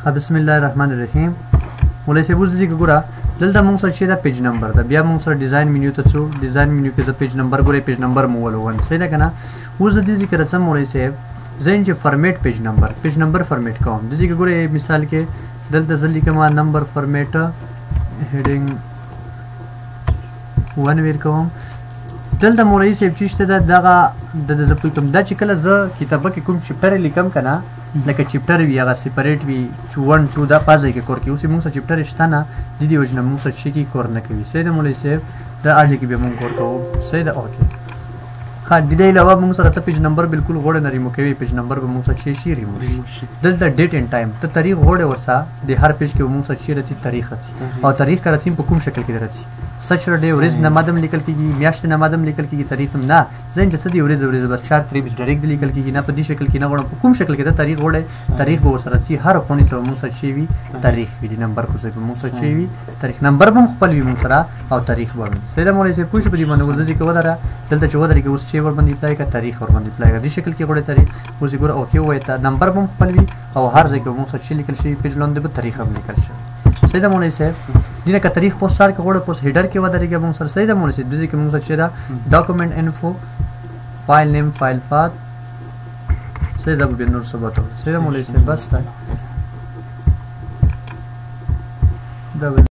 بسم الله الرحمن الرحیم. ولې سه بوزي ګورا دلته موږ سره چې دا پیج نمبر دا بیا موږ سره ډیزاین منیو ته څو ډیزاین منیو کې ز پیج نمبر ګورې پیج نمبر مو ولون صحیح ده کنه. اوس د دې ذکر څه مولې سه زین چې فارمیټ پیج نمبر فارمیټ کوم د دې ګورې مثال کې دلته ځلې کما نمبر فارمیټ هډینګ 1 ور کوم دلته مولې سه چې ته دغه د زپل کوم دا چې کله ز کتابه کې کوم چپټر لیکم کنه لکه چپټر وی هغه سپریټ وی 1 2 دا پازای کې کور کې اوس موږ سره چپټر شته نه د دې وجنه موږ سره شي کې کور نه کوي سید مولوی صاحب دا اجه کې به موږ کور کوو سید اوکې ها د دې علاوه موږ سره ته پیج نمبر بالکل غوړ نه ریمو کوي پیج نمبر به موږ سره شي ریمو دلته ډیټ اند ټایم ته تاریخ غوړ ورسا د هر پیج کې موږ سره شي رسي تاریخ او تاریخ کا رسیم په کوم شکل کې راځي سچر ډے ورځ نه مادم لیکل کیږي میاشت نه مادم لیکل کیږي تاریخ نه زین چې سدي ورځ بس 4 3 ډایرکټ لیکل کیږي نه په دې شکل کې نه غواړم په کوم شکل کې دا تاریخ وړه تاریخ به سره سي هر خوني سره مو سره شي وي تاریخ وی نمبر کو سره مو سره شي وي تاریخ نمبر هم خپل وي مو سره او تاریخ باندې سره مولوی سه پوښ په دې باندې ورځي کې ودره دلته چې ودره کې اوس چې ور باندې اپلای کا تاریخ ور باندې اپلای کا دې شکل کې وړه تاریخ اوس ګور اوکې وای ته نمبر هم خپل وي او هر ځای کې مو سره شي لیکل شي پیج لاندې به تاریخ هم لیکل شي سیدا مولوی صاحب دینه کا تاریخ پوسټ سار کې وړه پوسټ هیډر کې ودرېږي موږ سره سیدا مولوی صاحب دې کې موږ سره دا ډاکومنٹ انفو فایل نیم فایل پات سیدا به نور څه بتاو سیدا مولوی صاحب بس تا